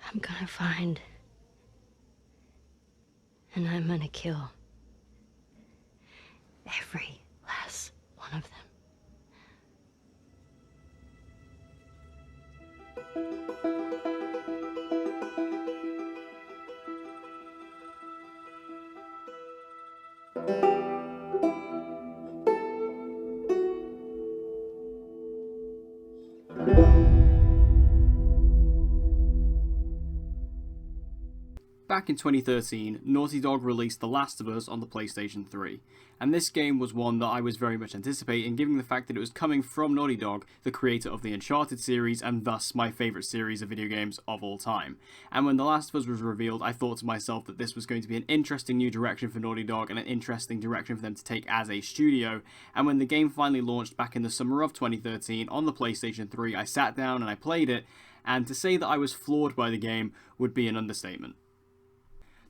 I'm gonna find, and I'm gonna kill every last one of them. Back in 2013, Naughty Dog released The Last of Us on the PlayStation 3, and this game was one that I was very much anticipating, given the fact that it was coming from Naughty Dog, the creator of the Uncharted series, and thus my favourite series of video games of all time. And when The Last of Us was revealed, I thought to myself that this was going to be an interesting new direction for Naughty Dog and an interesting direction for them to take as a studio. And when the game finally launched back in the summer of 2013 on the PlayStation 3, I sat down and I played it, and to say that I was floored by the game would be an understatement.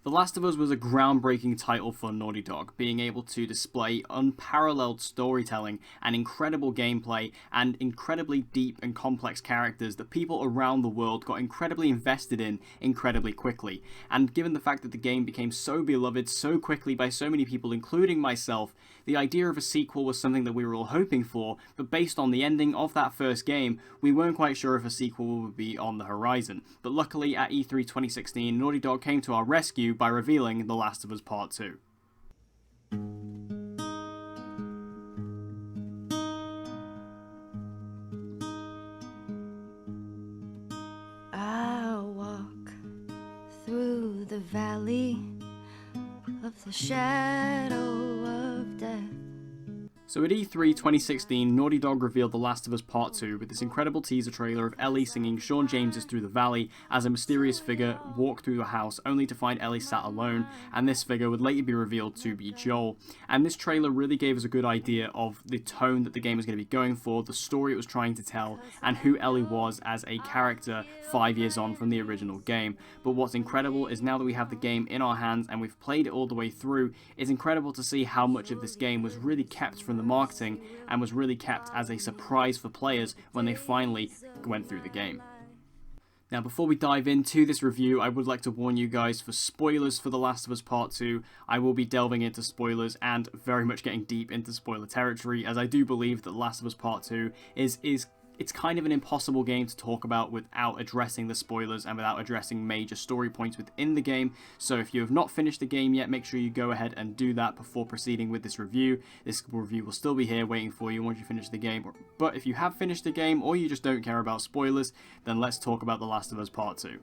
The Last of Us was a groundbreaking title for Naughty Dog, being able to display unparalleled storytelling and incredible gameplay and incredibly deep and complex characters that people around the world got incredibly invested in incredibly quickly. And given the fact that the game became so beloved so quickly by so many people, including myself, the idea of a sequel was something that we were all hoping for, but based on the ending of that first game, we weren't quite sure if a sequel would be on the horizon. But luckily at E3 2016, Naughty Dog came to our rescue by revealing The Last of Us Part 2. I'll walk through the valley of the shadow of death. So at E3 2016, Naughty Dog revealed The Last of Us Part 2 with this incredible teaser trailer of Ellie singing Sean James's Through the Valley as a mysterious figure walked through the house only to find Ellie sat alone, and this figure would later be revealed to be Joel. And this trailer really gave us a good idea of the tone that the game was going to be going for, the story it was trying to tell, and who Ellie was as a character 5 years on from the original game. But what's incredible is now that we have the game in our hands and we've played it all the way through, it's incredible to see how much of this game was really kept from the marketing and was really kept as a surprise for players when they finally went through the game. Now, before we dive into this review, I would like to warn you guys for spoilers for The Last of Us Part 2. I will be delving into spoilers and very much getting deep into spoiler territory, as I do believe that The Last of Us Part 2 it's kind of an impossible game to talk about without addressing the spoilers and without addressing major story points within the game. So if you have not finished the game yet, make sure you go ahead and do that before proceeding with this review. This review will still be here waiting for you once you finish the game. But if you have finished the game or you just don't care about spoilers, then let's talk about The Last of Us Part 2.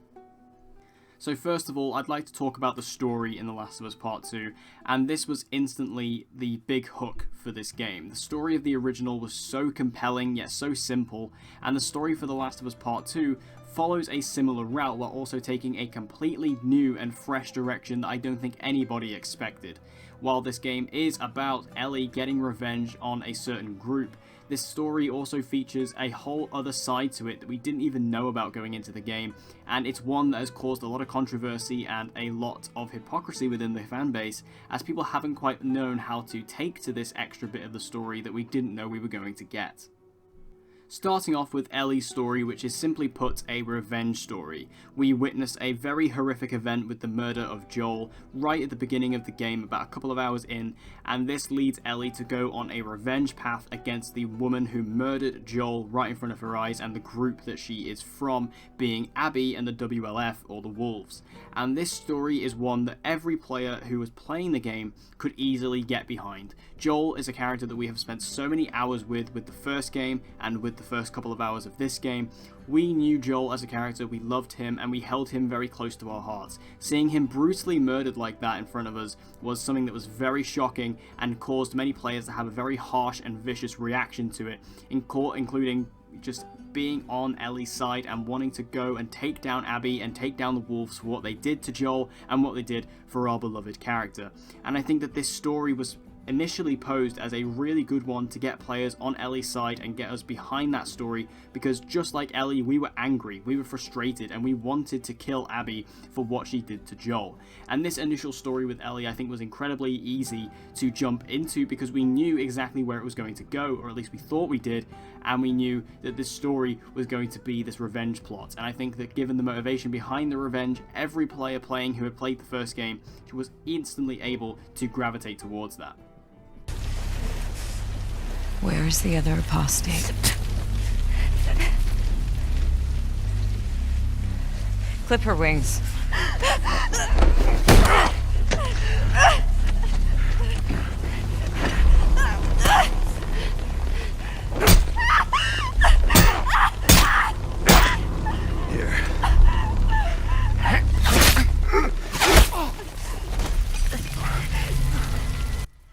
So first of all, I'd like to talk about the story in The Last of Us Part 2, and this was instantly the big hook for this game. The story of the original was so compelling, yet so simple, and the story for The Last of Us Part 2 follows a similar route while also taking a completely new and fresh direction that I don't think anybody expected. While this game is about Ellie getting revenge on a certain group, this story also features a whole other side to it that we didn't even know about going into the game, and it's one that has caused a lot of controversy and a lot of hypocrisy within the fanbase, as people haven't quite known how to take to this extra bit of the story that we didn't know we were going to get. Starting off with Ellie's story, which is simply put a revenge story. We witness a very horrific event with the murder of Joel right at the beginning of the game, about a couple of hours in, and this leads Ellie to go on a revenge path against the woman who murdered Joel right in front of her eyes and the group that she is from, being Abby and the WLF, or the Wolves. And this story is one that every player who was playing the game could easily get behind. Joel is a character that we have spent so many hours with the first game and with the first couple of hours of this game. We knew Joel as a character, we loved him, and we held him very close to our hearts. Seeing him brutally murdered like that in front of us was something that was very shocking and caused many players to have a very harsh and vicious reaction to it, including just being on Ellie's side and wanting to go and take down Abby and take down the Wolves for what they did to Joel and what they did for our beloved character. And I think that this story was initially posed as a really good one to get players on Ellie's side and get us behind that story, because just like Ellie, we were angry, we were frustrated, and we wanted to kill Abby for what she did to Joel. And this initial story with Ellie, I think, was incredibly easy to jump into because we knew exactly where it was going to go, or at least we thought we did, and we knew that this story was going to be this revenge plot. And I think that given the motivation behind the revenge, every player playing who had played the first game was instantly able to gravitate towards that. Where is the other apostate? Clip her wings.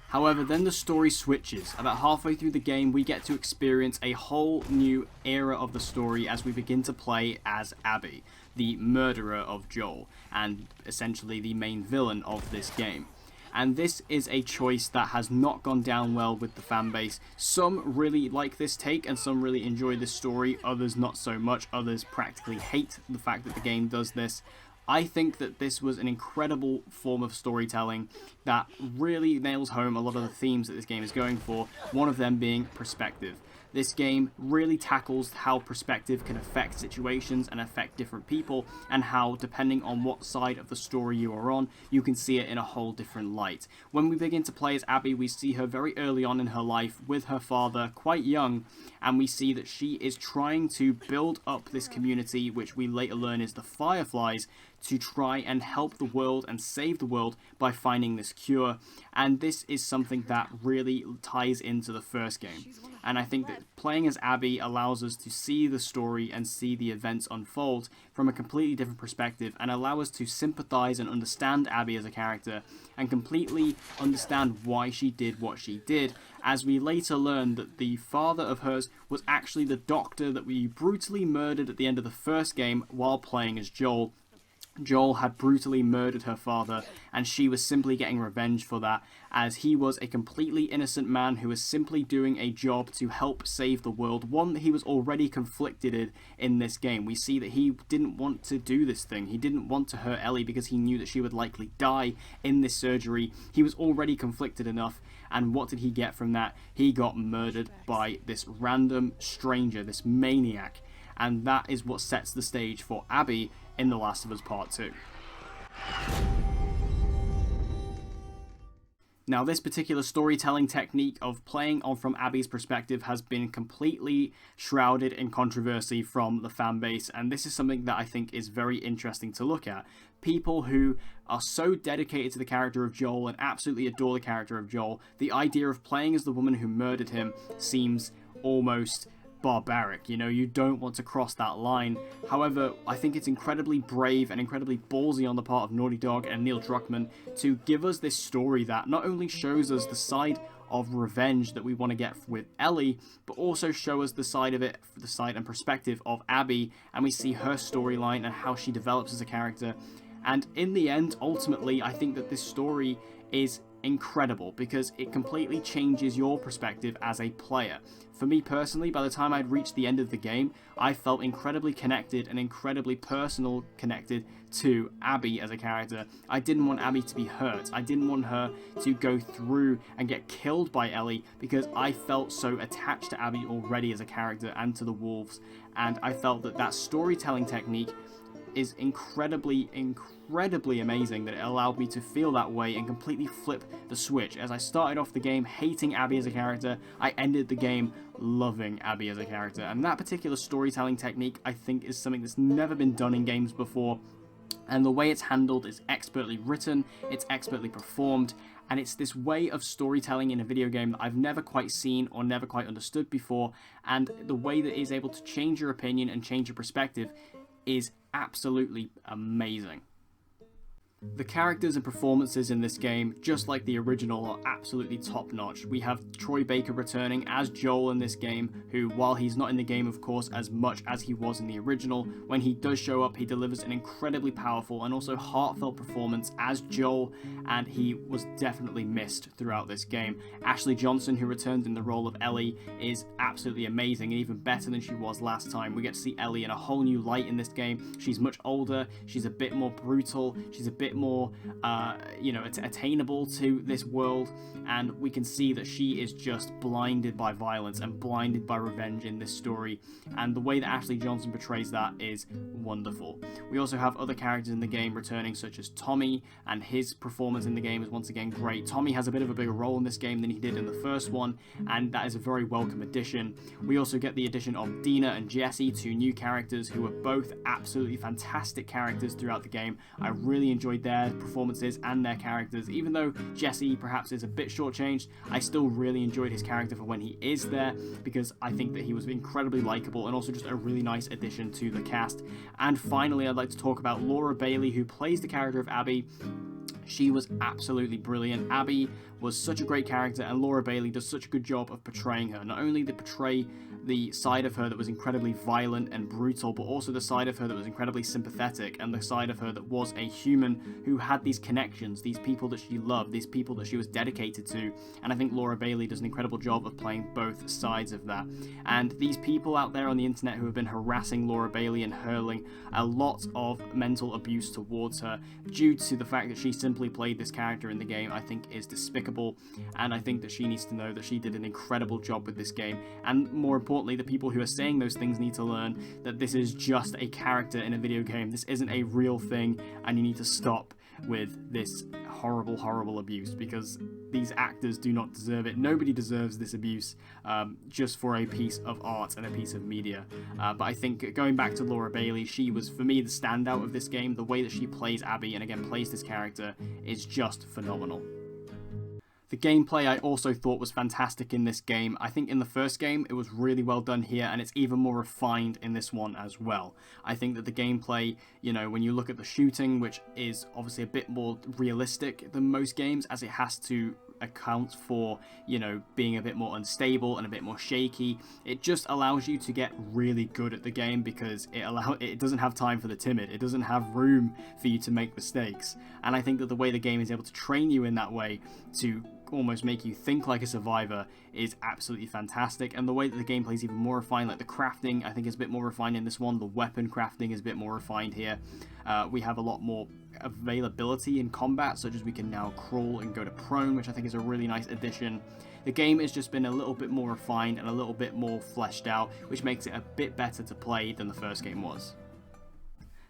However, then the story switches. About halfway through the game, we get to experience a whole new era of the story as we begin to play as Abby, the murderer of Joel, and essentially the main villain of this game. And this is a choice that has not gone down well with the fanbase. Some really like this take and some really enjoy this story, others not so much, others practically hate the fact that the game does this. I think that this was an incredible form of storytelling that really nails home a lot of the themes that this game is going for, one of them being perspective. This game really tackles how perspective can affect situations and affect different people, and how, depending on what side of the story you are on, you can see it in a whole different light. When we begin to play as Abby, we see her very early on in her life with her father, quite young, and we see that she is trying to build up this community, which we later learn is the Fireflies, to try and help the world and save the world by finding this cure. And this is something that really ties into the first game. And I think that playing as Abby allows us to see the story and see the events unfold from a completely different perspective, and allow us to sympathize and understand Abby as a character and completely understand why she did what she did, as we later learn that the father of hers was actually the doctor that we brutally murdered at the end of the first game while playing as Joel. Joel had brutally murdered her father, and she was simply getting revenge for that, as he was a completely innocent man who was simply doing a job to help save the world, one that he was already conflicted in this game. We see that he didn't want to do this thing. He didn't want to hurt Ellie because he knew that she would likely die in this surgery. He was already conflicted enough, and what did he get from that? He got murdered by this random stranger, this maniac, and that is what sets the stage for Abby in The Last of Us Part 2. Now, this particular storytelling technique of playing on from Abby's perspective has been completely shrouded in controversy from the fan base, and this is something that I think is very interesting to look at. People who are so dedicated to the character of Joel and absolutely adore the character of Joel, the idea of playing as the woman who murdered him seems almost barbaric. You know, you don't want to cross that line. However, I think it's incredibly brave and incredibly ballsy on the part of Naughty Dog and Neil Druckmann to give us this story that not only shows us the side of revenge that we want to get with Ellie, but also show us the side of it, the side and perspective of Abby, and we see her storyline and how she develops as a character. And in the end, ultimately, I think that this story is incredible because it completely changes your perspective as a player. For me personally, by the time I'd reached the end of the game, I felt incredibly connected and incredibly personal connected to Abby as a character. I didn't want Abby to be hurt. I didn't want her to go through and get killed by Ellie because I felt so attached to Abby already as a character and to the wolves. And I felt that that storytelling technique is incredibly amazing, that it allowed me to feel that way and completely flip the switch. As I started off the game hating Abby as a character, I ended the game loving Abby as a character. And that particular storytelling technique, I think, is something that's never been done in games before. And the way it's handled is expertly written, it's expertly performed, and it's this way of storytelling in a video game that I've never quite seen or never quite understood before. And the way that it is able to change your opinion and change your perspective is absolutely amazing. The characters and performances in this game, just like the original, are absolutely top-notch. We have Troy Baker returning as Joel in this game, who, while he's not in the game, of course, as much as he was in the original, when he does show up, he delivers an incredibly powerful and also heartfelt performance as Joel, and he was definitely missed throughout this game. Ashley Johnson, who returned in the role of Ellie, is absolutely amazing and even better than she was last time. We get to see Ellie in a whole new light in this game. She's much older, she's a bit more brutal, she's a bit more attainable to this world, and we can see that she is just blinded by violence and blinded by revenge in this story, and the way that Ashley Johnson portrays that is wonderful. We also have other characters in the game returning, such as Tommy, and his performance in the game is once again great. Tommy has a bit of a bigger role in this game than he did in the first one, and that is a very welcome addition. We also get the addition of Dina and Jesse, two new characters who are both absolutely fantastic characters throughout the game. I really enjoyed their performances and their characters. Even though Jesse perhaps is a bit shortchanged, I still really enjoyed his character for when he is there, because I think that he was incredibly likable and also just a really nice addition to the cast. And finally, I'd like to talk about Laura Bailey, who plays the character of Abby. She was absolutely brilliant. Abby was such a great character, and Laura Bailey does such a good job of portraying her. Not only to portray the side of her that was incredibly violent and brutal, but also the side of her that was incredibly sympathetic, and the side of her that was a human who had these connections, these people that she loved, these people that she was dedicated to. And I think Laura Bailey does an incredible job of playing both sides of that. And these people out there on the internet who have been harassing Laura Bailey and hurling a lot of mental abuse towards her due to the fact that she simply played this character in the game, I think is despicable, and I think that she needs to know that she did an incredible job with this game. And more importantly, the people who are saying those things need to learn that this is just a character in a video game. This isn't a real thing, and you need to stop with this horrible abuse, because these actors do not deserve it. Nobody deserves this abuse just for a piece of art and a piece of media. But I think going back to Laura Bailey, she was for me the standout of this game. The way that she plays Abby and again plays this character is just phenomenal. The gameplay I also thought was fantastic in this game. I think in the first game it was really well done here, and it's even more refined in this one as well. I think that the gameplay, when you look at the shooting, which is obviously a bit more realistic than most games, as it has to account for, being a bit more unstable and a bit more shaky. It just allows you to get really good at the game, because it doesn't have time for the timid. It doesn't have room for you to make mistakes. And I think that the way the game is able to train you in that way to almost make you think like a survivor is absolutely fantastic. And the way that the gameplay is even more refined, like the crafting I think is a bit more refined in this one. The weapon crafting is a bit more refined here. We have a lot more availability in combat, such as we can now crawl and go to prone, which I think is a really nice addition. The game has just been a little bit more refined and a little bit more fleshed out, which makes it a bit better to play than the first game was.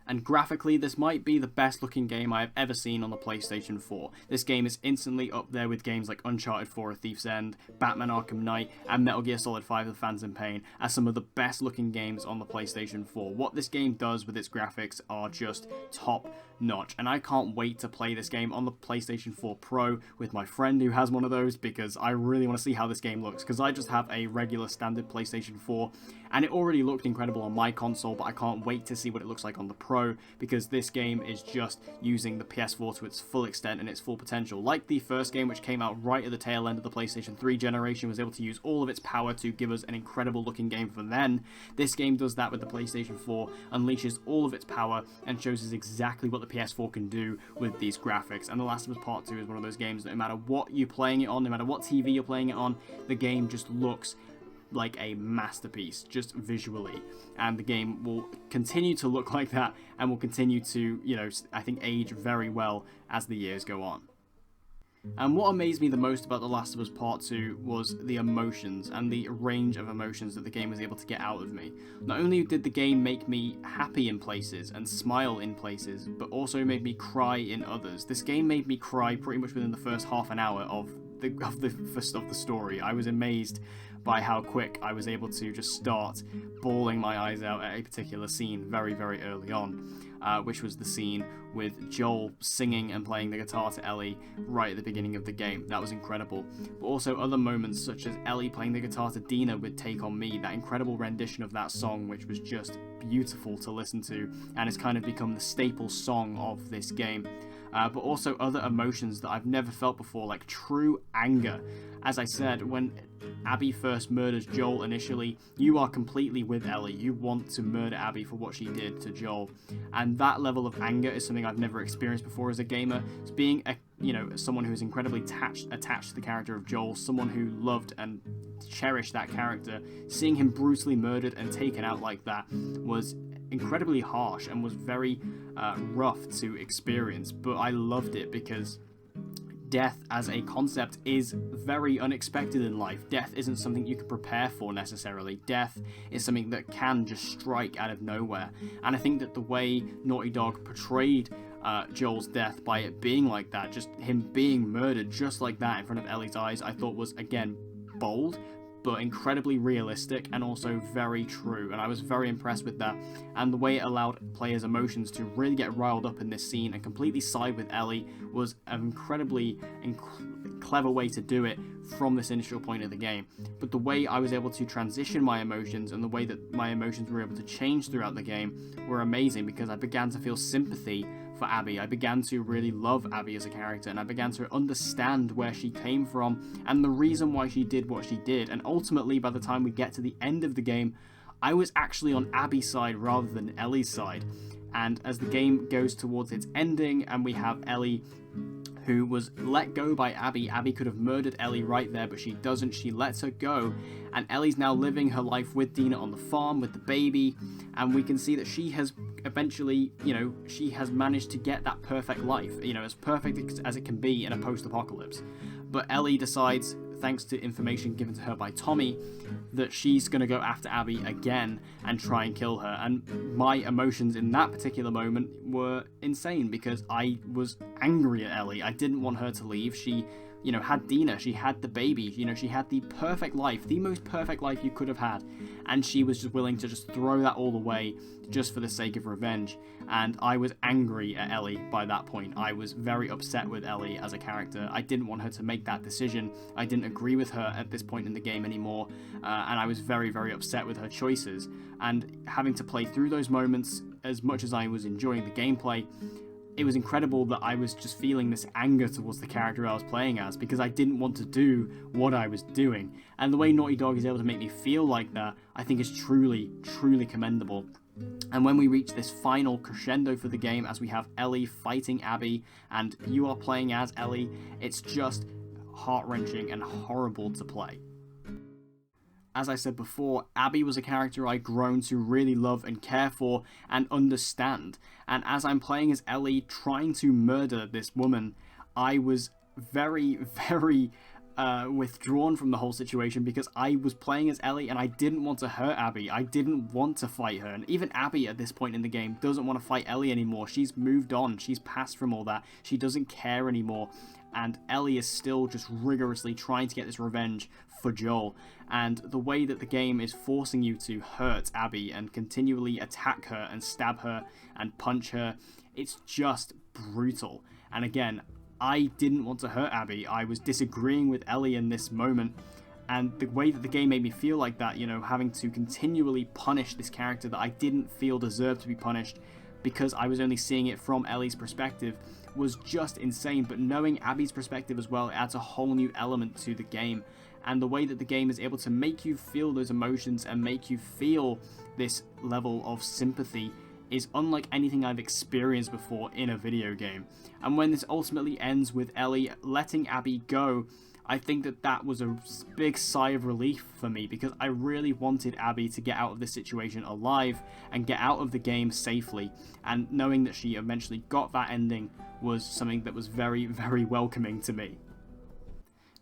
And graphically, this might be the best looking game I have ever seen on the PlayStation 4. This game is instantly up there with games like Uncharted 4: A Thief's End, Batman Arkham Knight, and Metal Gear Solid 5: The Phantom Pain as some of the best looking games on the PlayStation 4. What this game does with its graphics are just top notch, and I can't wait to play this game on the PlayStation 4 Pro with my friend who has one of those, because I really want to see how this game looks, because I just have a regular standard PlayStation 4 and it already looked incredible on my console, but I can't wait to see what it looks like on the Pro, because this game is just using the PS4 to its full extent and its full potential. Like the first game, which came out right at the tail end of the PlayStation 3 generation, was able to use all of its power to give us an incredible looking game for then. This game does that with the PlayStation 4, unleashes all of its power and shows us exactly what the PS4 can do with these graphics. And The Last of Us Part 2 is one of those games that no matter what you're playing it on, no matter what TV you're playing it on, the game just looks like a masterpiece, just visually, and the game will continue to look like that and will continue to, I think age very well as the years go on. And what amazed me the most about The Last of Us Part 2 was the emotions and the range of emotions that the game was able to get out of me. Not only did the game make me happy in places and smile in places, but also made me cry in others. This game made me cry pretty much within the first half an hour of the story. I was amazed by how quick I was able to just start bawling my eyes out at a particular scene very, very early on, which was the scene with Joel singing and playing the guitar to Ellie right at the beginning of the game. That was incredible. But also other moments such as Ellie playing the guitar to Dina with Take On Me, that incredible rendition of that song, which was just beautiful to listen to and has kind of become the staple song of this game. but also other emotions that I've never felt before, like true anger. As I said, when Abby first murders Joel initially, you are completely with Ellie. You want to murder Abby for what she did to Joel, and that level of anger is something I've never experienced before as a gamer. It's being someone who is incredibly attached to the character of Joel, someone who loved and cherished that character. Seeing him brutally murdered and taken out like that was incredibly harsh and was very rough to experience, but I loved it because death as a concept is very unexpected in life. Death isn't something you can prepare for necessarily. Death is something that can just strike out of nowhere. And I think that the way Naughty Dog portrayed Joel's death by it being like that, just him being murdered just like that in front of Ellie's eyes, I thought was, again, bold, but incredibly realistic and also very true, and I was very impressed with that. And the way it allowed players' emotions to really get riled up in this scene and completely side with Ellie was an incredibly clever way to do it from this initial point of the game. But the way I was able to transition my emotions and the way that my emotions were able to change throughout the game were amazing, because I began to feel sympathy for Abby. I began to really love Abby as a character, and I began to understand where she came from and the reason why she did what she did. And ultimately, by the time we get to the end of the game, I was actually on Abby's side rather than Ellie's side. And as the game goes towards its ending and we have Ellie, who was let go by Abby. Abby could have murdered Ellie right there, but she doesn't. She lets her go, and Ellie's now living her life with Dina on the farm with the baby, and we can see that she has eventually, she has managed to get that perfect life, as perfect as it can be in a post-apocalypse. But Ellie decides, thanks to information given to her by Tommy, that she's going to go after Abby again and try and kill her. And my emotions in that particular moment were insane, because I was angry at Ellie. I didn't want her to leave. She, had Dina, she had the baby, she had the perfect life, the most perfect life you could have had. And she was just willing to just throw that all away just for the sake of revenge. And I was angry at Ellie by that point. I was very upset with Ellie as a character. I didn't want her to make that decision. I didn't agree with her at this point in the game anymore. And I was very, very upset with her choices. And having to play through those moments, as much as I was enjoying the gameplay, it was incredible that I was just feeling this anger towards the character I was playing as, because I didn't want to do what I was doing. And the way Naughty Dog is able to make me feel like that, I think is truly, truly commendable. And when we reach this final crescendo for the game, as we have Ellie fighting Abby, and you are playing as Ellie, it's just heart-wrenching and horrible to play. As I said before, Abby was a character I'd grown to really love and care for and understand. And as I'm playing as Ellie trying to murder this woman, I was very, very withdrawn from the whole situation, because I was playing as Ellie and I didn't want to hurt Abby. I didn't want to fight her. And even Abby at this point in the game doesn't want to fight Ellie anymore. She's moved on. She's passed from all that. She doesn't care anymore. And Ellie is still just rigorously trying to get this revenge for Joel. And the way that the game is forcing you to hurt Abby and continually attack her and stab her and punch her, it's just brutal. And again, I didn't want to hurt Abby. I was disagreeing with Ellie in this moment, and the way that the game made me feel like that, having to continually punish this character that I didn't feel deserved to be punished because I was only seeing it from Ellie's perspective, was just insane. But knowing Abby's perspective as well, it adds a whole new element to the game. And the way that the game is able to make you feel those emotions and make you feel this level of sympathy is unlike anything I've experienced before in a video game. And when this ultimately ends with Ellie letting Abby go, I think that that was a big sigh of relief for me, because I really wanted Abby to get out of this situation alive and get out of the game safely. And knowing that she eventually got that ending was something that was very, very welcoming to me.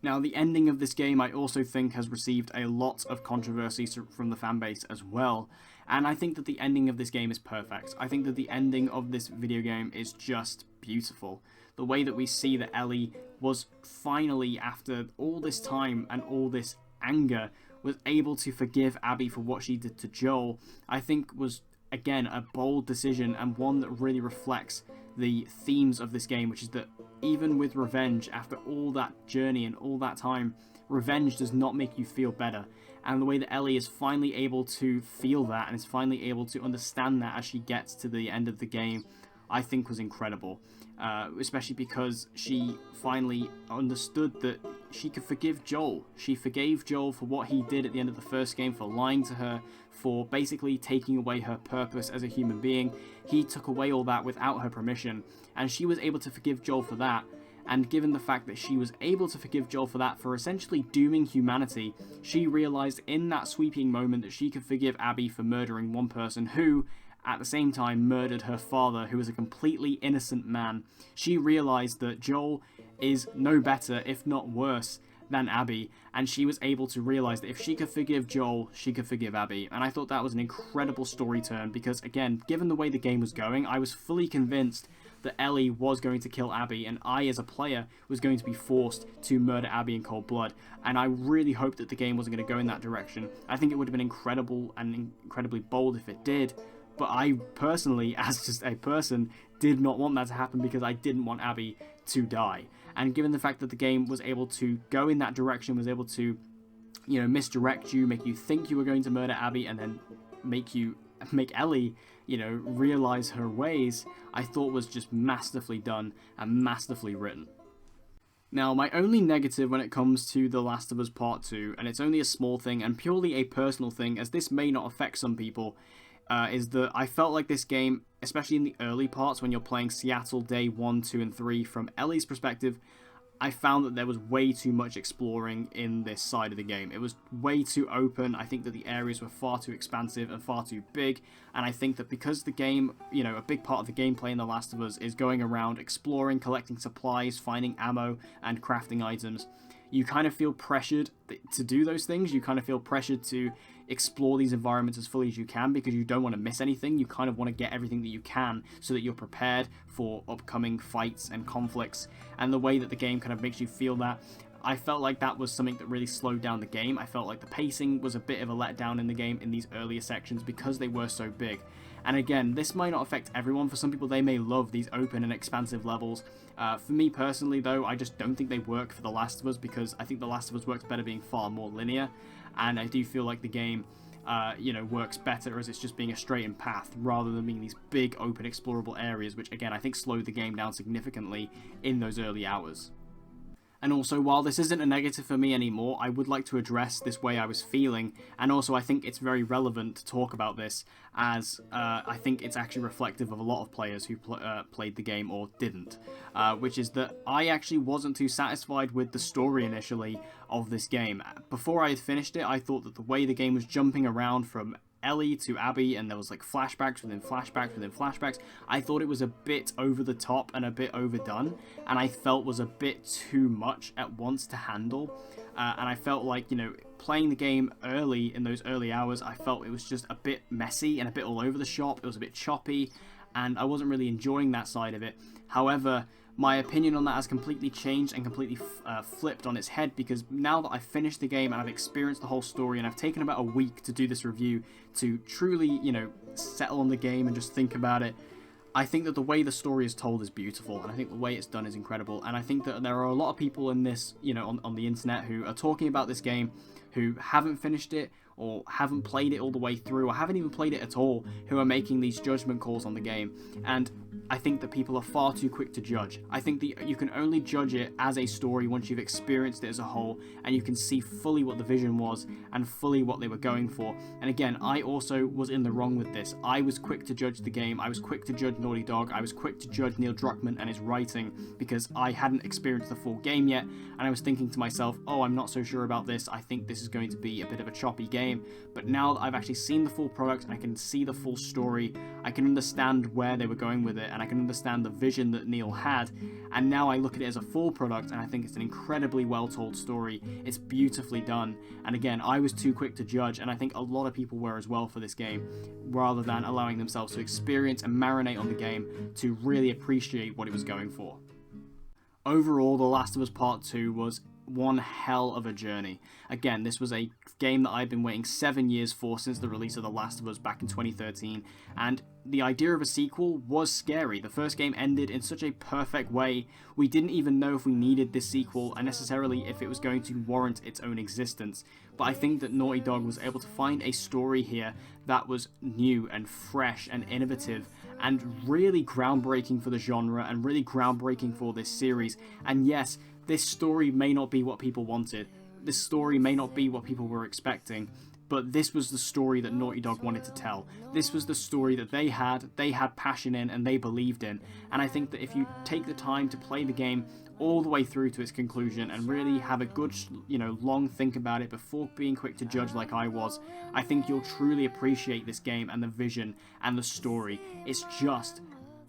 Now, the ending of this game I also think has received a lot of controversy from the fanbase as well, and I think that the ending of this game is perfect. I think that the ending of this video game is just beautiful. The way that we see that Ellie was finally, after all this time and all this anger, was able to forgive Abby for what she did to Joel, I think was, again, a bold decision, and one that really reflects the themes of this game, which is that even with revenge, after all that journey and all that time, revenge does not make you feel better. And the way that Ellie is finally able to feel that and is finally able to understand that as she gets to the end of the game I think was incredible. Especially because she finally understood that she could forgive Joel. She forgave Joel for what he did at the end of the first game, for lying to her, for basically taking away her purpose as a human being. He took away all that without her permission, and she was able to forgive Joel for that. And given the fact that she was able to forgive Joel for that, for essentially dooming humanity, she realized in that sweeping moment that she could forgive Abby for murdering one person who, at the same time, murdered her father, who was a completely innocent man. She realized that Joel is no better, if not worse, than Abby, and she was able to realize that if she could forgive Joel, she could forgive Abby. And I thought that was an incredible story turn, because again, given the way the game was going, I was fully convinced that Ellie was going to kill Abby, and I, as a player, was going to be forced to murder Abby in cold blood. And I really hoped that the game wasn't going to go in that direction. I think it would have been incredible and incredibly bold if it did, but I personally, as just a person, did not want that to happen, because I didn't want Abby to die. And given the fact that the game was able to go in that direction, was able to, misdirect you, make you think you were going to murder Abby, and then make Ellie, realize her ways, I thought was just masterfully done and masterfully written. Now, my only negative when it comes to The Last of Us Part 2, and it's only a small thing and purely a personal thing, as this may not affect some people, is that I felt like this game, especially in the early parts when you're playing Seattle Day 1, 2, and 3 from Ellie's perspective, I found that there was way too much exploring in this side of the game. It was way too open. I think that the areas were far too expansive and far too big, and I think that because the game, a big part of the gameplay in The Last of Us is going around exploring, collecting supplies, finding ammo, and crafting items, you kind of feel pressured to do those things. You kind of feel pressured to explore these environments as fully as you can, because you don't want to miss anything. You kind of want to get everything that you can so that you're prepared for upcoming fights and conflicts. And the way that the game kind of makes you feel that, I felt like that was something that really slowed down the game. I felt like the pacing was a bit of a letdown in the game in these earlier sections because they were so big. And again, this might not affect everyone. For some people, they may love these open and expansive levels. For me personally, though, I just don't think they work for The Last of Us, because I think The Last of Us works better being far more linear. And I do feel like the game, works better as it's just being a straightened path rather than being these big open explorable areas, which again, I think slowed the game down significantly in those early hours. And also, while this isn't a negative for me anymore, I would like to address this way I was feeling, and also I think it's very relevant to talk about this, as I think it's actually reflective of a lot of players who played the game or didn't, which is that I actually wasn't too satisfied with the story initially of this game. Before I had finished it, I thought that the way the game was jumping around from Ellie to Abby, and there was like flashbacks within flashbacks within flashbacks, I thought it was a bit over the top and a bit overdone, and I felt was a bit too much at once to handle. And I felt like, playing the game early in those early hours, I felt it was just a bit messy and a bit all over the shop. It was a bit choppy, and I wasn't really enjoying that side of it. However, my opinion on that has completely changed and completely flipped on its head, because now that I've finished the game and I've experienced the whole story, and I've taken about a week to do this review to truly, settle on the game and just think about it, I think that the way the story is told is beautiful, and I think the way it's done is incredible. And I think that there are a lot of people in this, on the internet who are talking about this game who haven't finished it, or haven't played it all the way through, or haven't even played it at all, who are making these judgment calls on the game. And I think that people are far too quick to judge. I think that you can only judge it as a story once you've experienced it as a whole, and you can see fully what the vision was and fully what they were going for. And again, I also was in the wrong with this. I was quick to judge the game. I was quick to judge Naughty Dog. I was quick to judge Neil Druckmann and his writing, because I hadn't experienced the full game yet, and I was thinking to myself, oh, I'm not so sure about this. I think this is going to be a bit of a choppy game. But now that I've actually seen the full product and I can see the full story, I can understand where they were going with it, and I can understand the vision that Neil had. And now I look at it as a full product, and I think it's an incredibly well told story. It's beautifully done. And again, I was too quick to judge, and I think a lot of people were as well for this game, rather than allowing themselves to experience and marinate on the game to really appreciate what it was going for. Overall, The Last of Us Part 2 was one hell of a journey. Again, this was a game that I've been waiting 7 years for since the release of The Last of Us back in 2013, and the idea of a sequel was scary. The first game ended in such a perfect way, we didn't even know if we needed this sequel and necessarily if it was going to warrant its own existence. But I think that Naughty Dog was able to find a story here that was new and fresh and innovative, and really groundbreaking for the genre and really groundbreaking for this series. And yes, this story may not be what people wanted. This story may not be what people were expecting, but this was the story that Naughty Dog wanted to tell. This was the story that they had passion in and they believed in. And I think that if you take the time to play the game all the way through to its conclusion and really have a good, long think about it before being quick to judge like I was, I think you'll truly appreciate this game and the vision and the story. It's just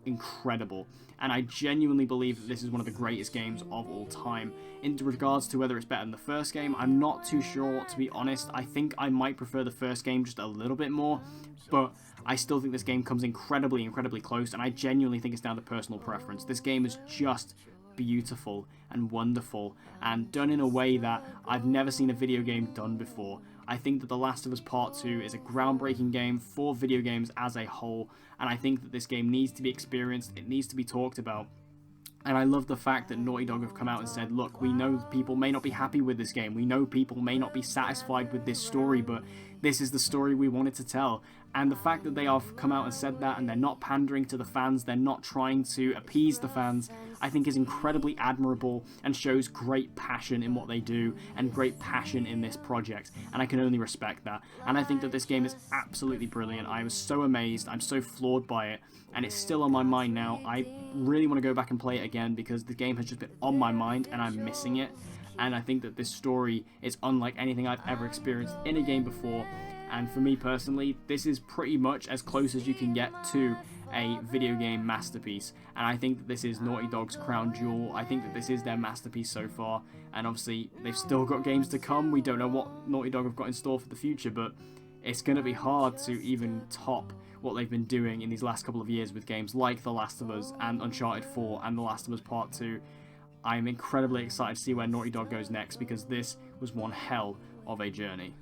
incredible. And I genuinely believe that this is one of the greatest games of all time. In regards to whether it's better than the first game, I'm not too sure, to be honest. I think I might prefer the first game just a little bit more, but I still think this game comes incredibly, incredibly close, and I genuinely think it's down to personal preference. This game is just beautiful and wonderful, and done in a way that I've never seen a video game done before. I think that The Last of Us Part 2 is a groundbreaking game for video games as a whole, and I think that this game needs to be experienced, it needs to be talked about. And I love the fact that Naughty Dog have come out and said, look, we know people may not be happy with this game, we know people may not be satisfied with this story, but this is the story we wanted to tell. And the fact that they have come out and said that, and they're not pandering to the fans, they're not trying to appease the fans, I think is incredibly admirable and shows great passion in what they do and great passion in this project, and I can only respect that. And I think that this game is absolutely brilliant. I was so amazed, I'm so floored by it, and it's still on my mind now. I really want to go back and play it again because the game has just been on my mind and I'm missing it. And I think that this story is unlike anything I've ever experienced in a game before. And for me personally, this is pretty much as close as you can get to a video game masterpiece. And I think that this is Naughty Dog's crown jewel. I think that this is their masterpiece so far. And obviously, they've still got games to come. We don't know what Naughty Dog have got in store for the future, but it's going to be hard to even top what they've been doing in these last couple of years with games like The Last of Us and Uncharted 4 and The Last of Us Part 2. I'm incredibly excited to see where Naughty Dog goes next because this was one hell of a journey.